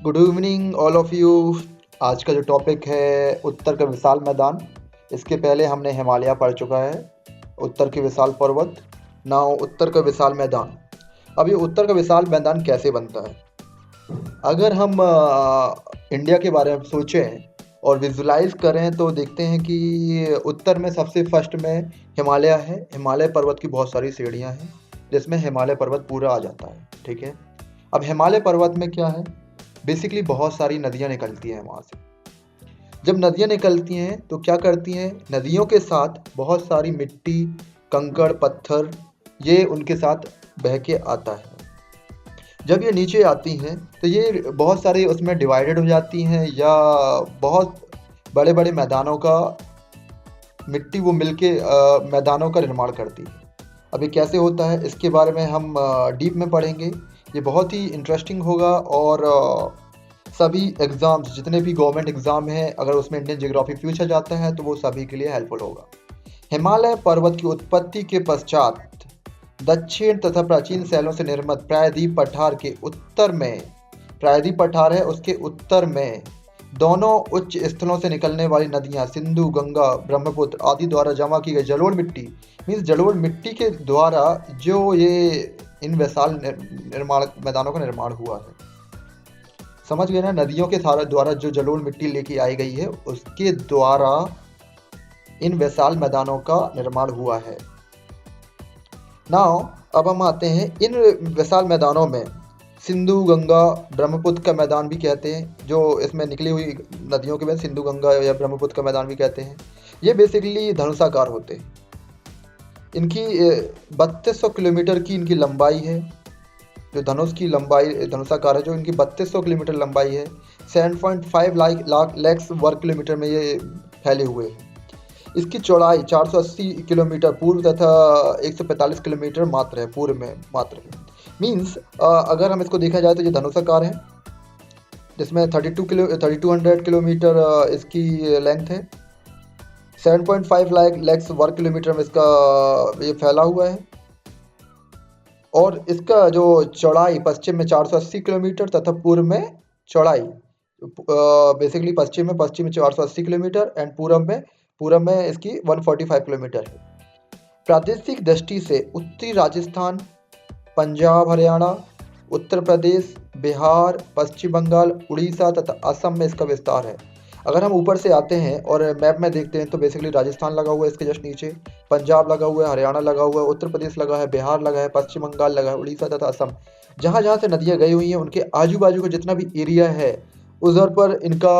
Good evening all of you. आज का जो टॉपिक है उत्तर का विशाल मैदान। इसके पहले हमने हिमालय पढ़ चुका है, उत्तर के विशाल पर्वत। नाउ उत्तर का विशाल मैदान। अब ये उत्तर का विशाल मैदान कैसे बनता है? अगर हम इंडिया के बारे में सोचें और विजुलाइज करें तो देखते हैं कि उत्तर में सबसे फर्स्ट में हिमालय है। हिमालय पर्वत की बहुत सारी श्रेणियां हैं जिसमें हिमालय पर्वत पूरा आ जाता है। ठीक है। अब हिमालय पर्वत में क्या है? बेसिकली बहुत सारी नदियाँ निकलती हैं वहाँ से। जब नदियाँ निकलती हैं तो क्या करती हैं? नदियों के साथ बहुत सारी मिट्टी, कंकड़, पत्थर ये उनके साथ बह के आता है। जब ये नीचे आती हैं तो ये बहुत सारी उसमें डिवाइडेड हो जाती हैं या बहुत बड़े बड़े मैदानों का मिट्टी वो मिलके मैदानों का निर्माण करती है। अब ये कैसे होता है इसके बारे में हम डीप में पढ़ेंगे। ये बहुत ही इंटरेस्टिंग होगा और सभी एग्ज़ाम्स जितने भी गवर्नमेंट एग्ज़ाम हैं अगर उसमें इंडियन ज्योग्राफी पूछा जाता है तो वो सभी के लिए हेल्पफुल होगा। हिमालय पर्वत की उत्पत्ति के पश्चात दक्षिण तथा प्राचीन शैलों से निर्मित प्रायद्वीप पठार के उत्तर में, प्रायद्वीप पठार है उसके उत्तर में दोनों उच्च स्थलों से निकलने वाली नदियां सिंधु, गंगा, ब्रह्मपुत्र आदि द्वारा जमा की गई जलोढ़ मिट्टी, मीन्स जलोढ़ मिट्टी के द्वारा जो ये इन विशाल निर्माण मैदानों का निर्माण हुआ है। समझ गए ना? नदियों के द्वारा जो जलोढ़ मिट्टी लेके आई गई है उसके द्वारा इन विशाल मैदानों का निर्माण हुआ है। नाउ अब हम आते हैं इन विशाल मैदानों में सिंधु, गंगा, ब्रह्मपुत्र का मैदान भी कहते हैं। जो इसमें निकली हुई नदियों के में सिंधु, गंगा या ब्रह्मपुत्र का मैदान भी कहते हैं। ये बेसिकली धनुषाकार होते हैं। इनकी 3200 किलोमीटर की इनकी लंबाई है। जो धनुष की लंबाई धनुषाकार है जो इनकी 3200 किलोमीटर लंबाई है। 7.5 लाख वर्ग किलोमीटर में ये फैले हुए हैं। इसकी चौड़ाई 480 किलोमीटर पूर्व तथा 145 किलोमीटर मात्र है पूर्व में मात्र। मीन्स अगर हम इसको देखा जाए तो ये धनुषाकार है जिसमें 3200 किलोमीटर इसकी लेंथ है। 7.5 लाख वर्ग किलोमीटर में इसका ये फैला हुआ है और इसका जो चौड़ाई पश्चिम में 480 किलोमीटर तथा पूर्व में चौड़ाई बेसिकली पश्चिम में 480 किलोमीटर एंड पूर्व में इसकी 145 किलोमीटर है। प्रादेशिक दृष्टि से उत्तरी राजस्थान, पंजाब, हरियाणा, उत्तर प्रदेश, बिहार, पश्चिम बंगाल, उड़ीसा तथा असम में इसका विस्तार है। अगर हम ऊपर से आते हैं और मैप में देखते हैं तो बेसिकली राजस्थान लगा हुआ है इसके जस्ट नीचे, पंजाब लगा हुआ है, हरियाणा लगा हुआ है, उत्तर प्रदेश लगा है, बिहार लगा है, पश्चिम बंगाल लगा है, उड़ीसा तथा असम। जहाँ जहाँ से नदियाँ गई हुई हैं उनके आजू बाजू का जितना भी एरिया है उधर पर इनका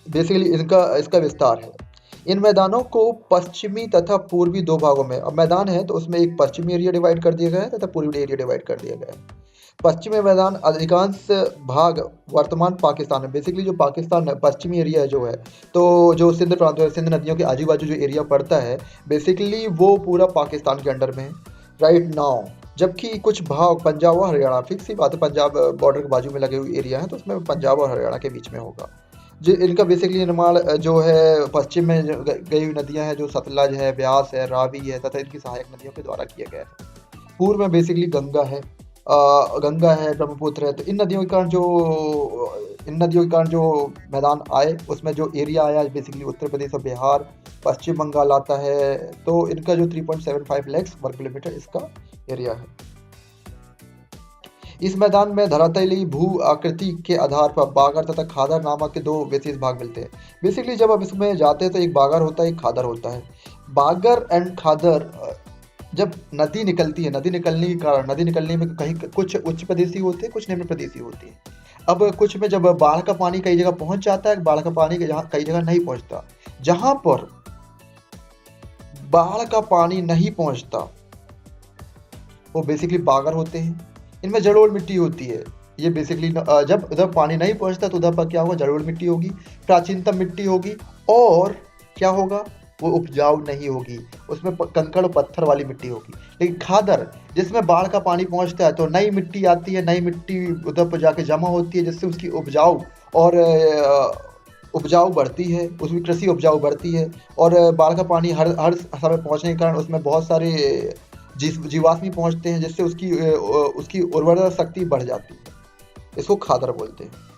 बेसिकली इसका विस्तार है। इन मैदानों को पश्चिमी तथा पूर्वी दो भागों में, अब मैदान है तो उसमें एक पश्चिमी एरिया डिवाइड कर दिया गया है तथा पूर्वी एरिया डिवाइड कर दिया गया है। पश्चिमी मैदान अधिकांश भाग वर्तमान पाकिस्तान में, बेसिकली जो पाकिस्तान पश्चिमी एरिया जो है तो जो सिंध प्रांत है, सिंध नदियों के आजू बाजू जो एरिया पड़ता है बेसिकली वो पूरा पाकिस्तान के अंडर में है राइट नाउ। जबकि कुछ भाग पंजाब और हरियाणा, फिक्स ही बात है, पंजाब बॉर्डर के बाजू में लगे हुए एरिया है तो उसमें पंजाब और हरियाणा के बीच में होगा। जो इनका बेसिकली निर्माण जो है पश्चिम में गई हुई नदियां हैं जो सतलज है, ब्यास है, रावी है तथा इनकी सहायक नदियों के द्वारा किया गया है। पूर्व में बेसिकली गंगा है, ब्रह्मपुत्र है। तो इन नदियों के कारण जो मैदान आए उसमें जो एरिया आया बेसिकली उत्तर प्रदेश और बिहार, पश्चिम बंगाल आता है। तो इनका जो 3.75 लाख वर्ग किलोमीटर इसका एरिया है। इस मैदान में धरातली भू आकृति के आधार पर बागर तथा खादर नामक के दो विशेष भाग मिलते हैं। बेसिकली जब आप इसमें जाते हैं तो एक बागर होता है, एक खादर होता है। बागर एंड खादर जब नदी निकलती है, नदी निकलने के कारण नदी निकलने में कहीं कुछ उच्च प्रदेशी होते हैं, कुछ निम्न प्रदेशी होते हैं। अब कुछ में जब बाढ़ का पानी कई जगह पहुंच जाता है, बाढ़ का पानी कई जगह नहीं पहुंचता। जहां पर बाढ़ का पानी नहीं पहुंचता वो बेसिकली बागर होते हैं। इनमें जलोढ़ मिट्टी होती है। ये बेसिकली जब उधर पानी नहीं पहुंचता तो उधर पर क्या होगा? जलोढ़ मिट्टी होगी, प्राचीनतम मिट्टी होगी और क्या होगा? वो उपजाऊ नहीं होगी, उसमें कंकड़ और पत्थर वाली मिट्टी होगी। लेकिन खादर जिसमें बाढ़ का पानी पहुंचता है तो नई मिट्टी आती है, नई मिट्टी उधर पर जाके जमा होती है जिससे उसकी उपजाऊ बढ़ती है, उसकी कृषि उपजाऊ बढ़ती है। और बाढ़ का पानी हर समय पहुंचने के कारण उसमें बहुत सारे जीवाश्मी पहुंचते हैं जिससे उसकी उर्वरता शक्ति बढ़ जाती है। इसको खादर बोलते हैं।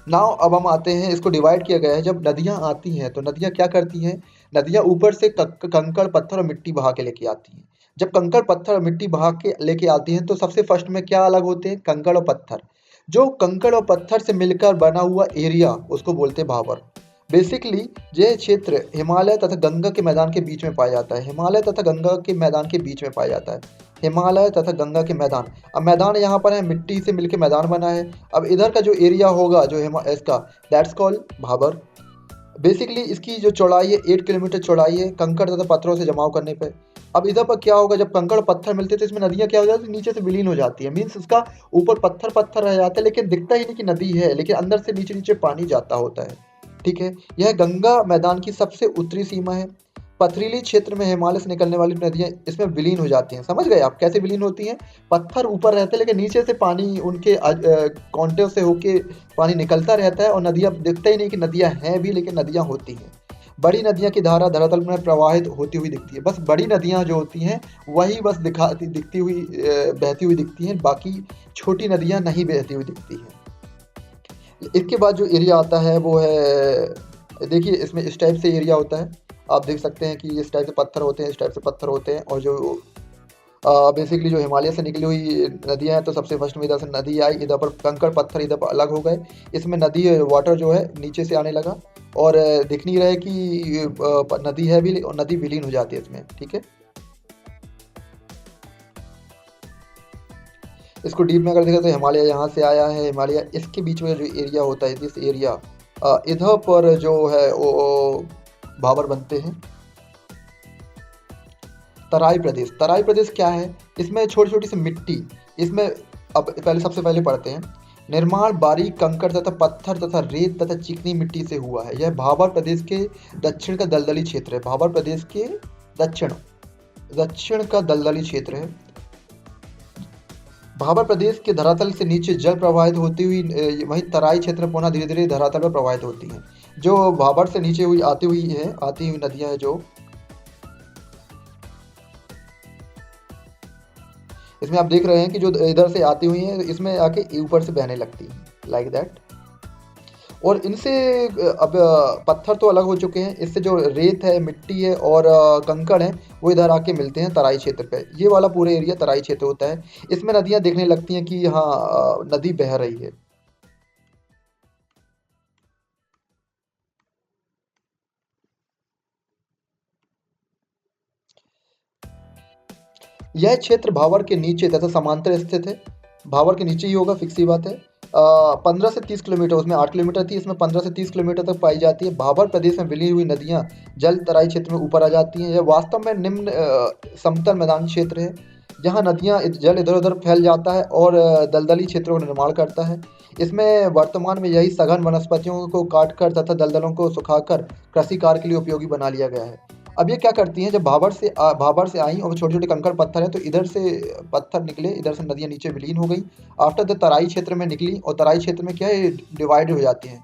नाउ अब हम आते हैं, इसको डिवाइड किया गया है। जब नदियाँ आती हैं तो नदियाँ क्या करती हैं, नदियाँ ऊपर से कंकड़ पत्थर और मिट्टी बहा के लेके आती हैं। जब कंकड़ पत्थर और मिट्टी बहा के लेके आती हैं तो सबसे फर्स्ट में क्या अलग होते हैं, कंकड़ और पत्थर। जो कंकड़ और पत्थर से मिलकर बना हुआ एरिया उसको बोलते हैं भावर। बेसिकली यह क्षेत्र हिमालय तथा गंगा के मैदान के बीच में पाया जाता है। हिमालय तथा गंगा के मैदान के बीच में पाया जाता है। हिमालय तथा गंगा के मैदान, अब मैदान यहाँ पर है, मिट्टी से मिलके मैदान बना है। अब इधर का जो एरिया होगा जो इसका, दैट्स कॉल्ड भाबर। बेसिकली इसकी जो चौड़ाई है 8 किलोमीटर चौड़ाई है, कंकड़ तथा पत्थरों से जमाव करने पे। अब इधर पर क्या होगा, जब कंकड़ पत्थर मिलते हैं तो इसमें नदियाँ क्या हो जाती है, नीचे से विलीन हो जाती है। मीन्स उसका ऊपर पत्थर पत्थर रह जाता है लेकिन दिखता ही नहीं कि नदी है, लेकिन अंदर से नीचे नीचे पानी जाता होता है। ठीक है, यह गंगा मैदान की सबसे उत्तरी सीमा है। पथरीली क्षेत्र में हिमालय से निकलने वाली नदियाँ इसमें विलीन हो जाती हैं। समझ गए आप कैसे विलीन होती हैं, पत्थर ऊपर रहते हैं लेकिन नीचे से पानी उनके कांटों से होके पानी निकलता रहता है और नदियाँ दिखता ही नहीं कि नदियाँ हैं भी, लेकिन नदियाँ होती हैं। बड़ी नदियाँ की धारा धरातल में प्रवाहित होती हुई दिखती है। बस बड़ी नदियाँ जो होती हैं वही बस दिखती हुई बहती हुई दिखती हैं, बाकी छोटी नदियाँ नहीं बहती हुई दिखती हैं। इसके बाद जो एरिया आता है वो है, देखिए इसमें इस टाइप से एरिया होता है। आप देख सकते हैं कि इस टाइप से पत्थर होते हैं, इस टाइप से पत्थर होते हैं। और जो बेसिकली जो हिमालय से निकली हुई नदियाँ हैं तो सबसे फर्स्ट में इधर से नदी आई, इधर पर कंकड़ पत्थर इधर पर अलग हो गए। इसमें नदी वाटर जो है नीचे से आने लगा और दिख नहीं रहा है कि नदी है भी, और नदी विलीन हो जाती है इसमें। ठीक है, इसको डीप में अगर देखें तो हिमालय यहाँ से आया है, हिमालय इसके बीच में जो एरिया होता है, दिस एरिया, इधर पर जो है वो भाबर बनते हैं। तराई प्रदेश, तराई प्रदेश क्या है, इसमें छोटी छोटी सी मिट्टी, इसमें अब पहले सबसे पहले पढ़ते हैं। निर्माण बारीक कंकड़ तथा पत्थर तथा रेत तथा चिकनी मिट्टी से हुआ है। यह भाबर प्रदेश के दक्षिण का दलदली क्षेत्र है। भाबर प्रदेश के दक्षिण दक्षिण का दलदली क्षेत्र है। भाबर प्रदेश के धरातल से नीचे जल प्रवाहित होती हुई वहीं तराई क्षेत्र पुनः धीरे धीरे धरातल पर प्रवाहित होती हैं। जो भाबर से नीचे हुई आती हुई नदियां है, जो इसमें आप देख रहे हैं कि जो इधर से आती हुई हैं इसमें आके ऊपर से बहने लगती हैं, लाइक दैट। और इनसे अब पत्थर तो अलग हो चुके हैं, इससे जो रेत है, मिट्टी है और कंकड़ है वो इधर आके मिलते हैं तराई क्षेत्र पे। ये वाला पूरा एरिया तराई क्षेत्र होता है। इसमें नदियाँ देखने लगती हैं कि हाँ नदी बह रही है। यह क्षेत्र भावर के नीचे तथा समांतर स्थित है। भावर के नीचे ही होगा, फिक्स ही बात है। 15 से 30 किलोमीटर, उसमें 8 किलोमीटर थी, इसमें 15 से 30 किलोमीटर तक पाई जाती है। भाबर प्रदेश में विलीन हुई नदियाँ जल तराई क्षेत्र में ऊपर आ जाती हैं। यह वास्तव में निम्न समतल मैदानी क्षेत्र है जहाँ नदियाँ जल इधर उधर फैल जाता है और दलदली क्षेत्रों का निर्माण करता है। इसमें वर्तमान में यही सघन वनस्पतियों को काटकर तथा दलदलों को सुखाकर कृषि कार्य के लिए उपयोगी बना लिया गया है। अब ये क्या करती हैं, जब भाबर से आई और छोटे छोटे कंकड़ पत्थर हैं तो इधर से पत्थर निकले, इधर से नदियाँ नीचे विलीन हो गई। आफ्टर द तराई क्षेत्र में निकली और तराई क्षेत्र में क्या है, डिवाइड हो जाती हैं।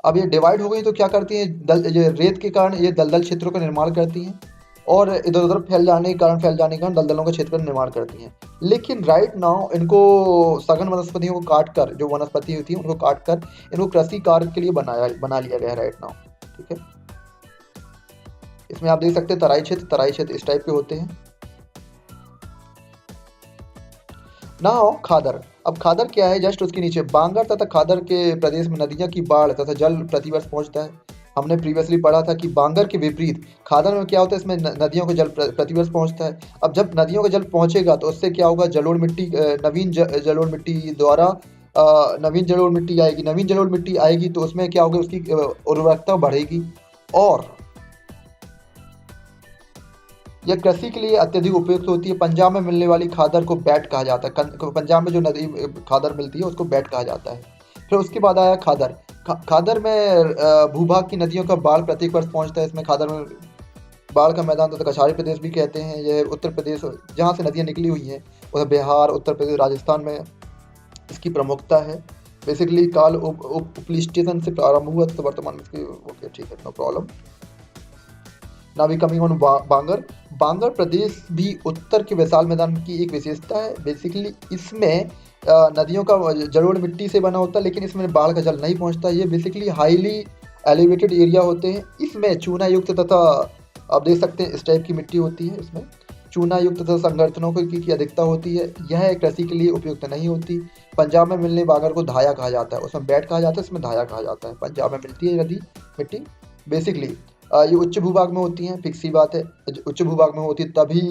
अब ये डिवाइड हो गई तो क्या करती हैं, ये रेत के कारण ये दलदल क्षेत्रों का निर्माण करती हैं और इधर उधर फैल जाने के कारण दलदलों का क्षेत्र का निर्माण करती हैं। लेकिन राइट नाउ इनको सघन वनस्पतियों को काट कर, जो वनस्पति होती है उनको काट कर इनको कृषि कार्य के लिए बना लिया गया है राइट नाउ। ठीक है, इसमें आप देख सकते हैं तराई क्षेत्र इस टाइप के होते हैं। नाउ खादर, अब खादर क्या है, जस्ट उसके नीचे बांगर तथा खादर के प्रदेश में नदियां की बाढ़ तथा जल प्रतिवर्ष पहुंचता है। हमने प्रीवियसली पढ़ा था कि बांगर के विपरीत खादर में क्या होता है, इसमें नदियों को जल प्रतिवर्ष पहुंचता है। अब जब नदियों का जल पहुंचेगा तो उससे क्या होगा, जलोढ़ मिट्टी नवीन जलोढ़ मिट्टी द्वारा नवीन जलोढ़ मिट्टी आएगी। नवीन जलोढ़ मिट्टी आएगी तो उसमें क्या होगा, उसकी उर्वरकता बढ़ेगी और यह कृषि के लिए अत्यधिक उपयुक्त होती है। पंजाब में मिलने वाली खादर को बैट कहा जाता है। पंजाब में जो नदी खादर मिलती है उसको बैट कहा जाता है। फिर उसके बाद आया खादर। खादर में भूभाग की नदियों का बाढ़ प्रत्येक वर्ष पहुंचता है। इसमें खादर में बाढ़ का मैदान तथा कछारी प्रदेश भी कहते हैं। यह उत्तर प्रदेश जहाँ से नदियाँ निकली हुई हैं, उधर बिहार, उत्तर प्रदेश, राजस्थान में इसकी प्रमुखता है। बेसिकली काल उपलिस्टेशन से प्रारंभ हुआ तो वर्तमान में इसकी, ओके ठीक है, no problem. Now we coming on Bangar. Bangar प्रदेश भी उत्तर के विशाल मैदान की एक विशेषता है। बेसिकली इसमें नदियों का जलोढ़ मिट्टी से बना होता है, लेकिन इसमें बाढ़ का जल नहीं पहुंचता। ये बेसिकली हाईली एलिवेटेड एरिया होते हैं। इसमें चूना युक्त तथा आप देख सकते हैं इस टाइप की मिट्टी होती है। इसमें चूना युक्त तथा संगठनों की अधिकता होती है। यह कृषि के लिए उपयुक्त नहीं होती। पंजाब में मिलने बागर को धाया कहा जाता है। उसमें बैट कहा जाता है, इसमें धाया कहा जाता है। पंजाब में मिलती है नदी मिट्टी बेसिकली। ये उच्च भूभाग में होती हैं, फिक्स सी बात है। उच्च भूभाग में होती है तभी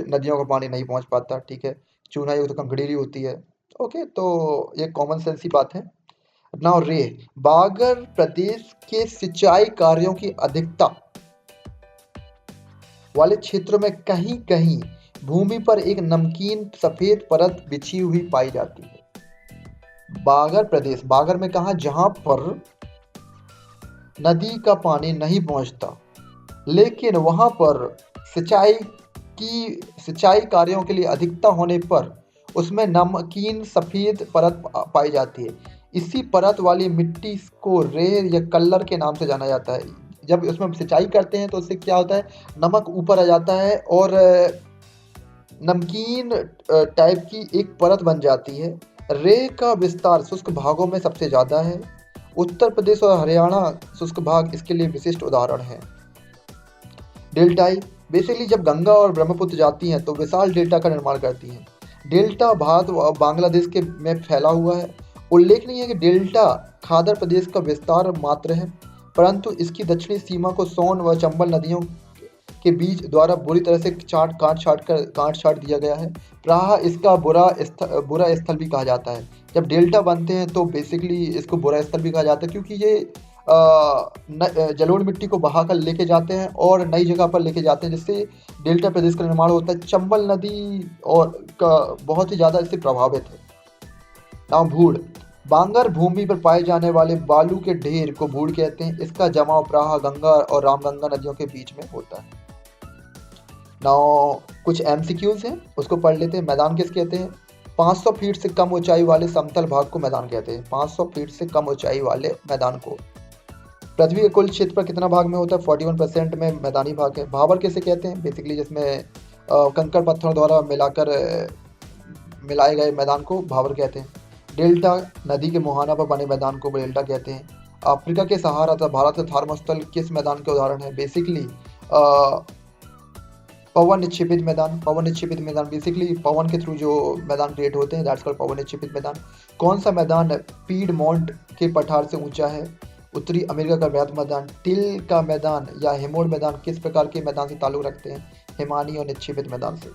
नदियों का पानी नहीं पहुंच पाता, ठीक है। चूना युक्त कंकड़ेरी होती है। ओके, तो ये कॉमन सेंस की बात है। नाउ रे, बागर प्रदेश के सिंचाई कार्यों की अधिकता वाले क्षेत्रों में कहीं कहीं भूमि पर एक नमकीन सफेद परत बिछी हुई पाई जाती है। बागर प्रदेश, बागर में कहा जहां पर नदी का पानी नहीं पहुंचता, लेकिन वहां पर सिंचाई सिंचाई कार्यों के लिए अधिकता होने पर उसमें नमकीन सफेद परत पाई जाती है। इसी परत वाली मिट्टी को रेर या कल्लर के नाम से जाना जाता है। जब उसमें सिंचाई करते हैं तो उससे क्या होता है, नमक ऊपर आ जाता है और नमकीन टाइप की एक परत बन जाती है। रे का विस्तार शुष्क भागों में सबसे ज़्यादा है। उत्तर प्रदेश और हरियाणा शुष्क भाग इसके लिए विशिष्ट उदाहरण है। डेल्टाई, बेसिकली जब गंगा और ब्रह्मपुत्र जाती हैं तो विशाल डेल्टा का निर्माण करती हैं। डेल्टा भारत व बांग्लादेश के में फैला हुआ है। उल्लेखनीय है कि डेल्टा खादर प्रदेश का विस्तार मात्र है, परंतु इसकी दक्षिणी सीमा को सोन व चंबल नदियों के बीच द्वारा बुरी तरह से काट छाट दिया गया है। प्राह इसका बुरा स्थल भी कहा जाता है। जब डेल्टा बनते हैं तो बेसिकली इसको बुरा स्थल भी कहा जाता है, क्योंकि ये जलोढ़ मिट्टी को बहा कर लेके जाते हैं और नई जगह पर लेके जाते हैं, जिससे डेल्टा प्रदेश का निर्माण होता है। चंबल नदी और का बहुत ही ज़्यादा इससे प्रभावित है। नाम भूड़, बांगर भूमि पर पाए जाने वाले बालू के ढेर को भूड़ कहते हैं। इसका जमाव प्राह गंगा और रामगंगा नदियों के बीच में होता है। नाउ कुछ एमसीक्यूज हैं, उसको पढ़ लेते हैं। मैदान किस कहते हैं? 500 फीट से कम ऊंचाई वाले समतल भाग को मैदान कहते हैं। 500 फीट से कम ऊंचाई वाले मैदान को। पृथ्वी के कुल क्षेत्र पर कितना भाग में होता है? 41% में मैदानी भाग है। भावर किसे कहते हैं? बेसिकली जिसमें कंकड़ पत्थरों द्वारा मिलाए गए मैदान को भावर कहते हैं। डेल्टा, नदी के मुहाना पर बने मैदान को डेल्टा कहते हैं। अफ्रीका के सहारा तथा भारत के थर्मोस्थल किस मैदान के उदाहरण है? बेसिकली पवन निक्षेपित मैदान। पवन निक्षेपित मैदान बेसिकली पवन के थ्रू जो मैदान क्रिएट होते हैं, दैट्स कॉल्ड पवन निक्षेपित मैदान। कौन सा मैदान पीडमोंट के पठार से ऊंचा है? उत्तरी अमेरिका का वृहद मैदान। टिल का मैदान या हेमोड मैदान किस प्रकार के मैदान से ताल्लुक रखते हैं? हिमानी और निक्षेपित मैदान से।